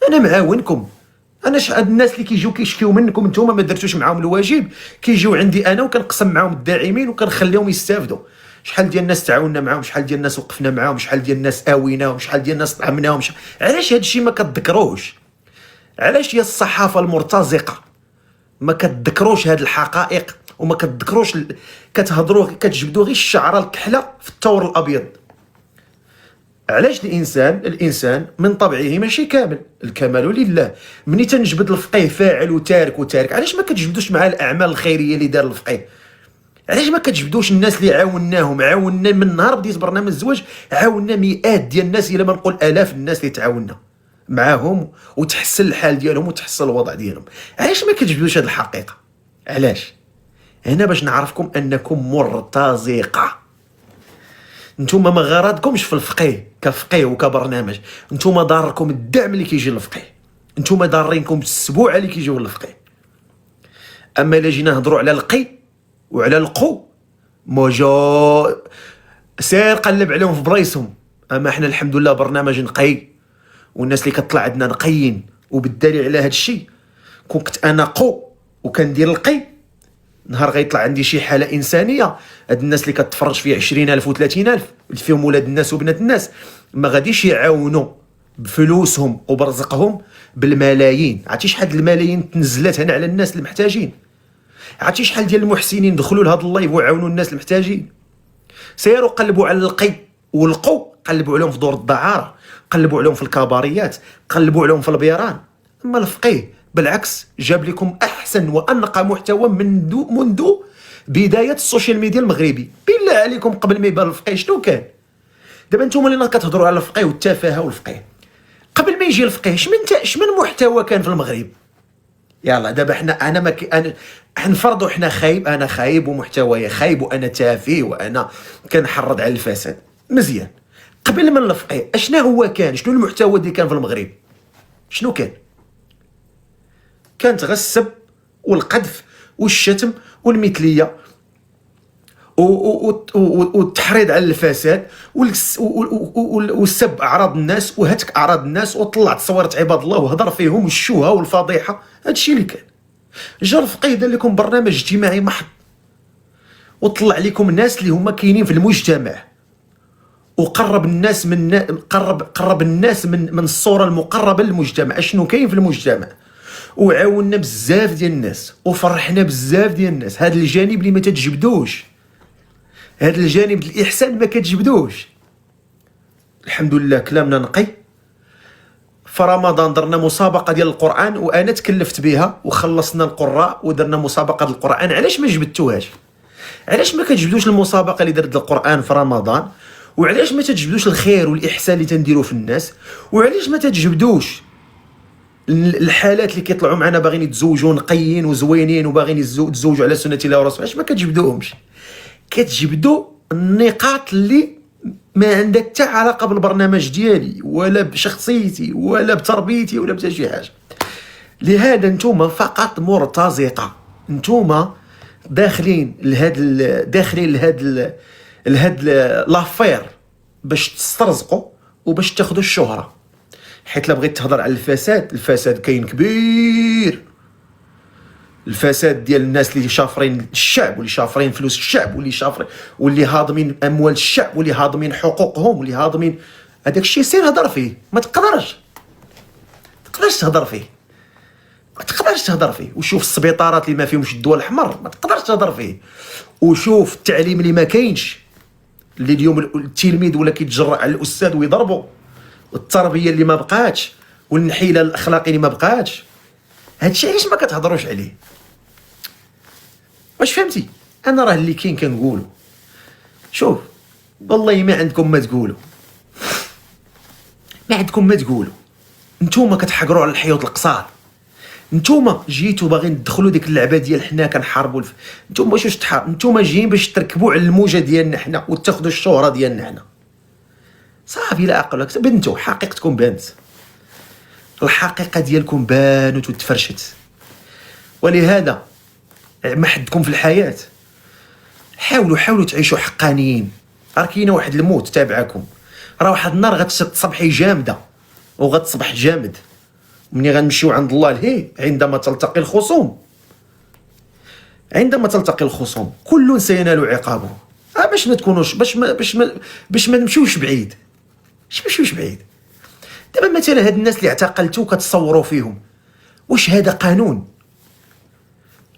انا معاونكم. انا هاد الناس اللي كيجيو كيشكيو منكم نتوما ما درتوش معاهم الواجب، كيجيو عندي انا وكنقسم معاهم الداعمين وكنخليهم يستافدوا. شحال ديال الناس تعاوننا معاهم، شحال ديال الناس وقفنا معاهم، شحال ديال الناس اويناهم، شحال ديال الناس طعمناهم. علاش هاد الشيء ما كتذكروش؟ علاش هي الصحافه المرتزقه ما كتذكروش هاد الحقائق وما كتذكروش كتهضروا كتجبدوا غير الشعره الكحله في الثور الابيض؟ علاش الانسان من طبعه ماشي كامل، الكمال لله. مني تنجبد الفقيه فاعل وتارك، علاش ما كتجبدوش مع الاعمال الخيريه اللي دار الفقيه؟ علاش ما كتجبدوش الناس اللي عاونا من نهار بديت برنامج الزواج؟ عاونا مئات ديال الناس، الا ما نقول الاف الناس اللي تعاوننا معاهم وتحسن الحال ديالهم وتحسن الوضع ديالهم. علاش ما كتجبدوش هذه الحقيقه؟ علاش؟ هنا باش نعرفكم انكم مرتزقه. نتوما ما غرضكمش في الفقيه كفقيه وكبرنامج، نتوما ضاركم الدعم اللي كيجي للفقيه، نتوما ضارينكم السبوعه اللي كيجيو للفقيه. اما الا جينا نهضروا على القي وعلى القو، موجو سير قلب عليهم في بلايصهم. اما احنا الحمد لله برنامج نقي، والناس اللي كتطلع عندنا نقيين. وبالدليل على هذا الشيء كنت انا قو وكندير القي، نهار غيطلع عندي شي حاله انسانيه، هاد الناس اللي كتفرج فيها 20,000 و30,000 اللي فيهم ولاد الناس وبنات الناس ما غاديش يعاونوا بفلوسهم وبرزقهم بالملايين. عرفتي شحال الملايين تنزلات هنا على الناس المحتاجين؟ عرفتي شحال ديال المحسنين دخلوا لهذا اللايف وعاونوا الناس المحتاجين؟ سيروا قلبوا على القي والقو، قلبوا عليهم في دور الدعاره، قلبوا عليهم في الكباريات، قلبوا عليهم في البيران. اما الفقيه بالعكس جاب لكم احسن وانقى محتوى منذ بدايه السوشيال ميديا المغربي. بالله عليكم قبل ما يبان الفقيه شنو كان؟ دابا نتوما اللي كتهضروا على الفقيه والتفاهه والفقيه، قبل ما يجي الفقيه شمن محتوى كان في المغرب؟ يلا دابا انا حنفرضوا حنا خايب، انا خايب ومحتواي خايب وانا تافه وانا كنحرض على الفساد. مزيان، قبل من الفقيه اشنا هو كان؟ شنو المحتوى اللي كان في المغرب؟ شنو كان؟ كانت غير السب والقذف والشتم والمثليه والتحريض على الفساد والسب اعراض الناس وهتك اعراض الناس وطلع تصويرات عباد الله وهضر فيهم والشوهه والفضيحه. هادشي اللي كان. جا الفقيه دار لكم برنامج اجتماعي محض وطلع لكم ناس اللي هما كاينين في المجتمع وقرب الناس قرب الناس من الصوره المقربه للمجتمع، شنو كاين في المجتمع، وعاوننا بزاف ديال الناس وفرحنا بزاف ديال الناس. هذا الجانب اللي ما تتجبدوش، هذا الجانب الاحسان ما كتجبدوش. الحمد لله كلامنا نقي. في رمضان درنا مسابقه ديال القران وانا تكلفت بها وخلصنا القراء ودرنا مسابقه القران. علاش ما جبدتوهاش؟ علاش ما كتجبدوش المسابقه اللي درت القران في رمضان؟ وعلاش ما تتجبدوش الخير والاحسان اللي تنديروا في الناس؟ وعلاش ما تتجبدوش الحالات اللي كيطلعوا معنا باغيين يتزوجوا نقيين وزوينين وباغيين يتزوجوا على سنه الله ورسوله؟ علاش ما كتجبدوهمش؟ كتجبدوا النقاط اللي ما عندها حتى علاقه بالبرنامج ديالي ولا بشخصيتي ولا بتربيتي ولا بتا شي حاجه. لهذا نتوما فقط مرتزقه، نتوما داخلين لهاد لافير باش تسترزقوا وباش تاخذوا الشهره. حيت لا بغيت تهضر على الفساد كاين كبير. الفساد ديال الناس اللي شافرين الشعب واللي شافرين فلوس الشعب واللي شافرين واللي هاضمين اموال الشعب واللي هاضمين حقوقهم واللي هاضمين هذاك الشيء. سير هضر فيه، ما تقدرش تهضر فيه، ما تقدرش تهضر فيه. وشوف السبيطارات اللي ما فيهمش الدواء الاحمر ما تقدرش تهضر فيه. وشوف التعليم اللي ما كاينش، اللي اليوم التلميذ ولا كيتجرأ على الاستاذ ويضربه، والتربيه اللي ما بقاتش والنحيله الاخلاقي اللي ما بقاتش. هادشي علاش ما كتهضروش عليه؟ واش فهمتي؟ انا راه اللي كاين كنقولو. شوف والله ما عندكم ما تقولوا، ما عندكم ما تقولوا. نتوما كتحقروا على الحيوط القصار، نتوما جيتوا باغيين تدخلوا ديك اللعبه ديال حنا كنحاربوا نتوما واش تحارب؟ نتوما جايين باش تركبوا على الموجه ديالنا حنا وتاخذوا الشهره ديالنا حنا. صافي لا اقل لك بنتو، حقيقتكم بانت، الحقيقه ديالكم بانت وتفرشت. ولهذا ما حدكم في الحياه حاولوا تعيشوا حقانيين. راه كاينه واحد الموت تابعكم، راه واحد النهار غتصبحي جامده وغتصبح جامد ملي غنمشيو عند الله لهي عندما تلتقي الخصوم، عندما تلتقي الخصوم كل سينال عقابه. باش ما تكونوش باش ما نمشيوش بعيد، باش ما نمشيوش بعيد. دابا مثلا هاد الناس اللي اعتقلتو كتصوروا فيهم، واش هذا قانون؟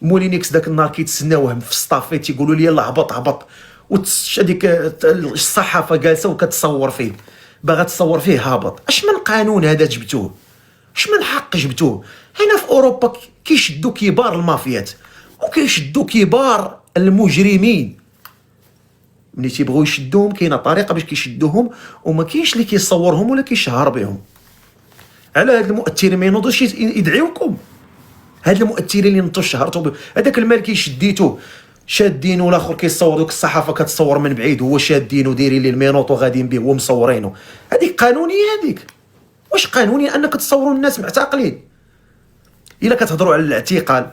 مولينيكس داك النهار كيتسناوه في الصطافي تيقولوا لي يلاه هبط هبط، هذيك الصحافه جالسه وكتصور فيه، باغا تصور فيه هابط. اش من قانون هذا جبتوه؟ اش من حق جبتوه؟ هنا في اوروبا كيشدوا كبار المافيات وكيشدوا كبار المجرمين، ملي تيبغيو يشدوهم كاينه طريقه باش كيشدوهم، وما كاينش اللي كيصورهم ولا كيشهر بهم. على هاد المؤثرين ما ينوضوش يدعيوكم، هاد المؤثرين اللي نطو شهرتوا به، هذاك المال كيشديتوه شادينو، والاخر كيصور، دوك الصحافه كتصور من بعيد هو شادينو دايرين ليه المينوط وغاديين به ومصورينه. هذيك قانونيه؟ هذيك واش قانونيه انك تصوروا الناس معتقلين؟ الا كتهضروا على الاعتقال